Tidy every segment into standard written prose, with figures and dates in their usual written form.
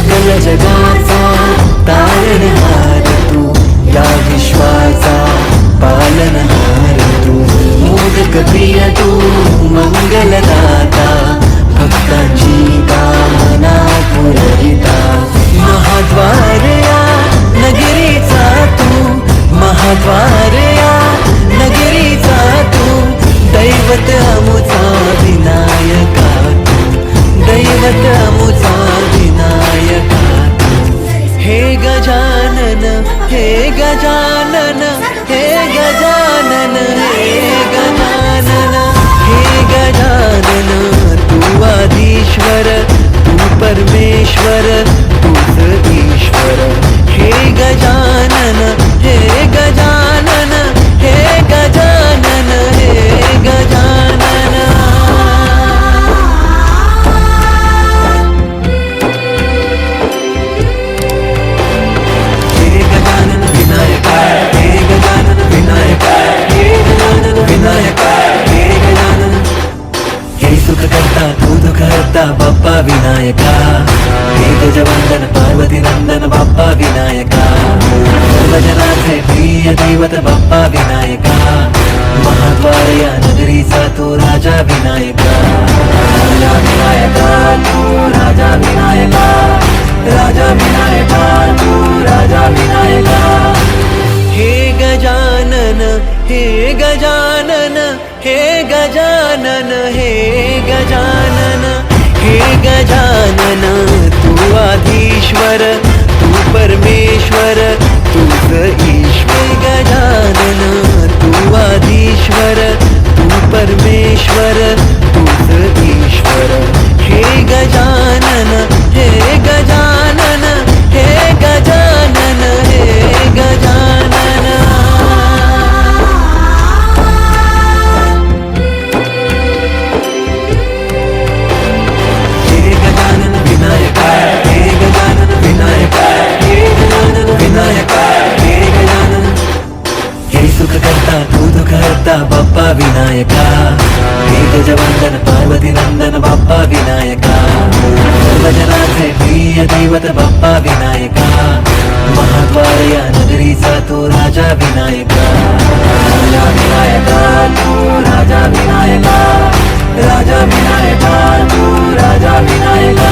सकल जगाचा तारणहार तू, या विश्वाचा पालनहार तू, मोदक प्रिय तू, मंगलदाता, भक्तांची कामना पुरविता, महाद्वार या नगरीचा तू, महाद्वार या नगरीचा तू, दैवत अमुचा विनायका तू, दैवत अमुचा विनायका तू. हे गजानन, हे गजानन, हे गजानन, हे गजानन, हे गजानन, तू आदिश्वर, तू परमेश्वर, तूच ईश्वर. हे गजानन, हे गजानन, हे गजानन, हे गजानन. हे गजानन विनायका, हे गजानन विनायका, हे गजानन विनायका, हे गजानन. हे सुख करता तू दुःख हरता बाप्पा विनायका, हे गजवंदन पार्वती नंदन बाप्पा विनायका, सर्वजनाचे प्रिय दैवत बाप्पा विनायका, महाद्वार या नगरीचा तू राजा विनायका, राजा विनायका तू, राजा विनायका, राजा विनायका तू, राजा विनायका. हे गजानन, हे गजानन, हे गजानन, हे गजानन, हे गजानन, तू आधीश्वर, तू परमेश्वर, तूच ईश्वर. गजानन, तू आधीश्वर, तू परमेश्वर, तूच ईश्वर. हे गजानन, हे गजानन, हे गजानन, हे गजानन. हे गजानन विनायका, हे गजानन विनायका, हे गजानन विनायका, हे गजानन. हे सुख करता तू दुःख हरता बाप्पा विनायका, हे गजवंदन पार्वती नंदन बाप्पा विनायका, सर्वजनाचे प्रिय दैवत बाप्पा विनायका, महाद्वार या नगरीचा तू राजा विनायका, राजा विनायका तू, राजा विनायका, राजा विनायका तू, राजा विनायका.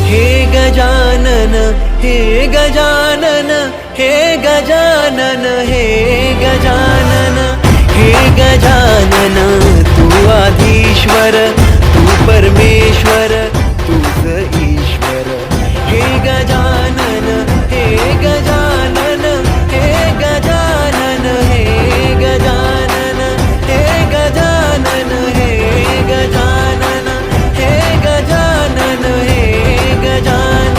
हे गजानन, हे गजानन, हे गजानन, हे गजानन, हे गजानन, तू आधीश्वर, तू परमेश्वर, तूच ईश्वर. हे गजानन, हे गजानन, हे गजानन, हे गजानन, हे गजानन, हे गजानन, हे गजानन, हे गजानन.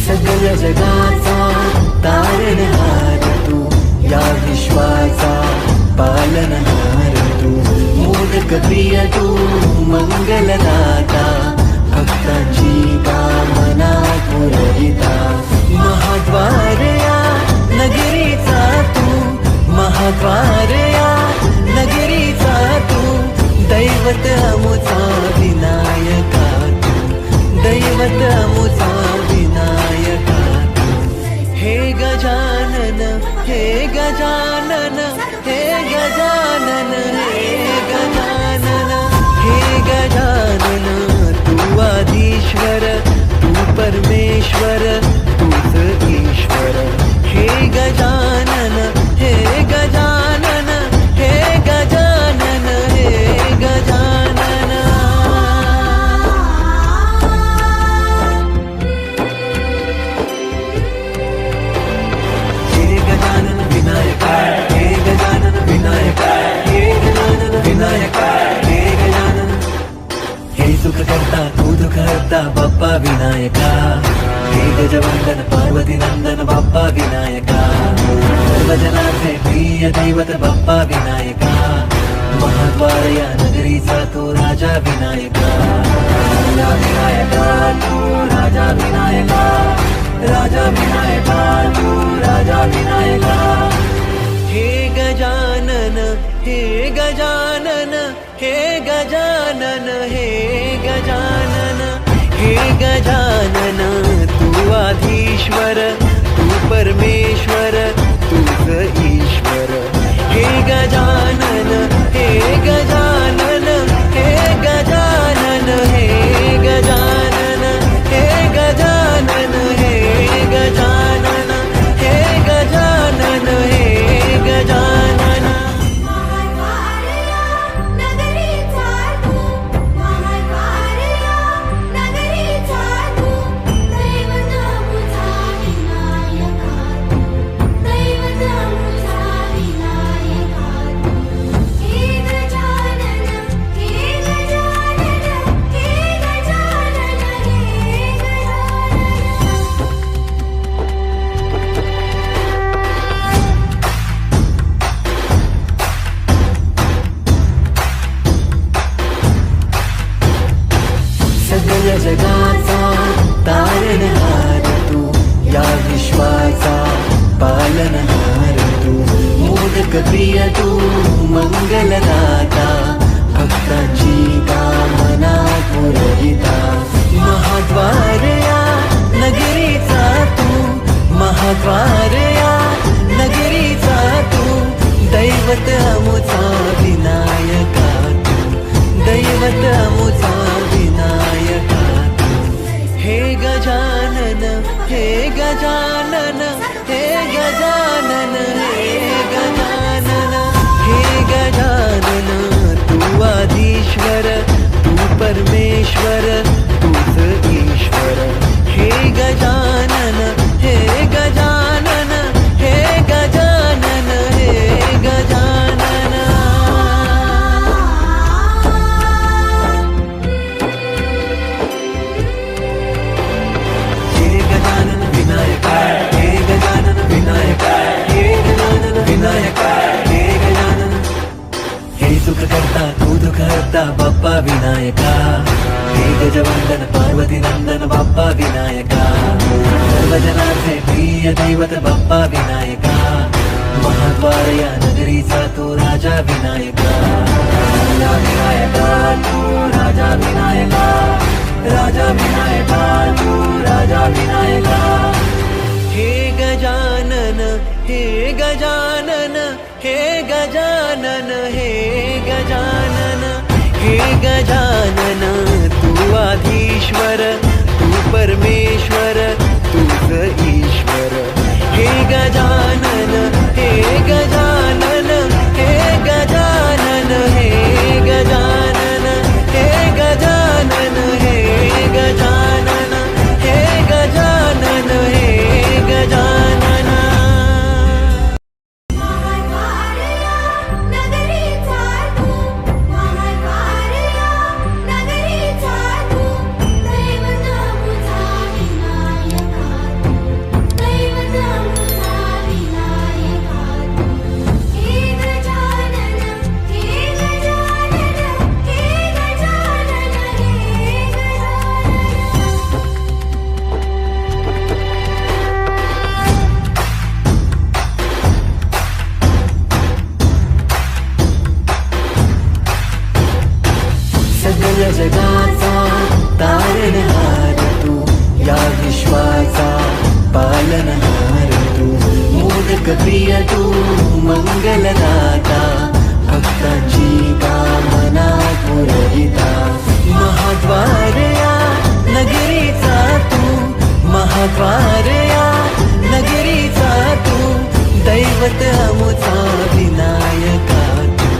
सकल जगाचा तारणहार तू, या विश्वाचा पालनहार तू, मोदक प्रिय तू, मंगलदाता, भक्तांची कामना पुरविता, महाद्वार या नगरीचा तू, महाद्वार या नगरीचा तू, दैवत अमुचा विनायका तू, दैवत अमुचा विनायका तू. हे गजानन, हे गजानन, हे गजानन, हे गजानन, हे गजानन, तू आधीश्वर, तू परमेश्वर, तूच ईश्वर. हे गजानन, हे गजानन, हे गजानन, हे गजानन. हे गजानन विनायका, विनायका, हे गजवंदन पार्वती नंदन बाप्पा विनायका, सर्वजनांचे प्रिय दैवत बाप्पा विनायका, महाद्वार या नगरीचा तो राजा विनायका, राजा विनायका तू राजा विनायका, राजा विनायका तू राजा विनायका. हे गजानन हे गजानन हे गजानन हे गजानन हे गजानन, तू आधीश्वर तू परमेश्वर तूच ईश्वर. हे गजानन हे गजानन हे गजानन हे गजानन हे गजानन हे गजानन हे गजानन हे गजानन. सगळ्या जगाचा तारणहार तू, या विश्वाचा पालनहार तू, मोदक प्रिय तू मंगलदाता, भक्तांची कामना पुरविता. महाद्वार या नगरीचा तू, महाद्वार या नगरीचा तू, दैवत अमुचा विनायका तू, दैवत अमुचा विनायका. हे गजानन हे गजानन हे गजानन हे गजानन हे गजानन, तू आधीश्वर तू परमेश्वर तूच ईश्वर. हे गजानन हे गजानन हे गजानन हे गजानन. सुख करता तू दुख हरता बाप्पा विनायका, हे गजवंदन पार्वती नंदन बाप्पा विनायका, सर्वजनांचे प्रिय दैवत बाप्पा विनायका, महाद्वार या नगरीचा तो राजा विनायका, राजा विनायका तू राजा विनायका, राजा विनायका तू राजा विनायका. हे गजानन हे गजानन हे गजानन हे गजानन हे गजानन, तू आधीश्वर तू परमेश्वर तूच ईश्वर. हे गजानन हे गजानन हे गजानन हे गजानन हे गजानन हे गजानन हे गजानन हे गजानन. सगळ्या जगाचा तारणहार तू, या विश्वाचा पालनहार तू, मोदक प्रिय तू मंगलदाता, भक्तांची कामना पुरविता. महाद्वार या नगरीचा तू, महाद्वार या नगरीचा तू, दैवत अमुचा विनायका तू,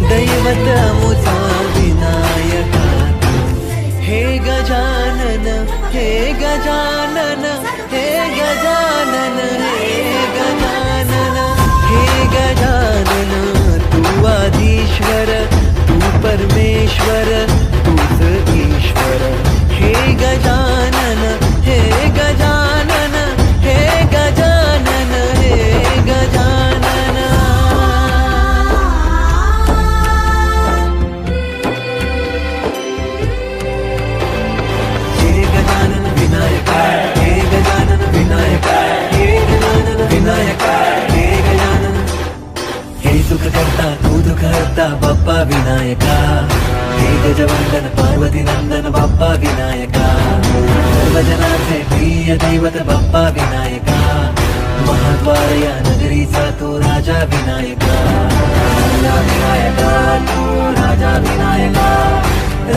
दैवत अमुचा विनायका. हे गजानन हे गजानन हे गजानन हे गजानन हे गजानन, तू आधीश्वर तू परमेश्वर तूच ईश्वर. हे गजानन विनायका हे गजवंदन पार्वती नंदन बाप्पा विनायका सर्वजनांचे प्रिय दैवत बाप्पा विनायका महाद्वार या नगरीचा तो राजा विनायका राजा विनायका तू राजा विनायका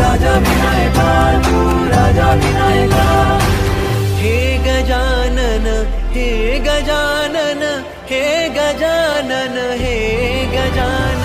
राजा विनायका तू राजा विनायका हे गजानन हे गजानन हे गजानन हे गजानन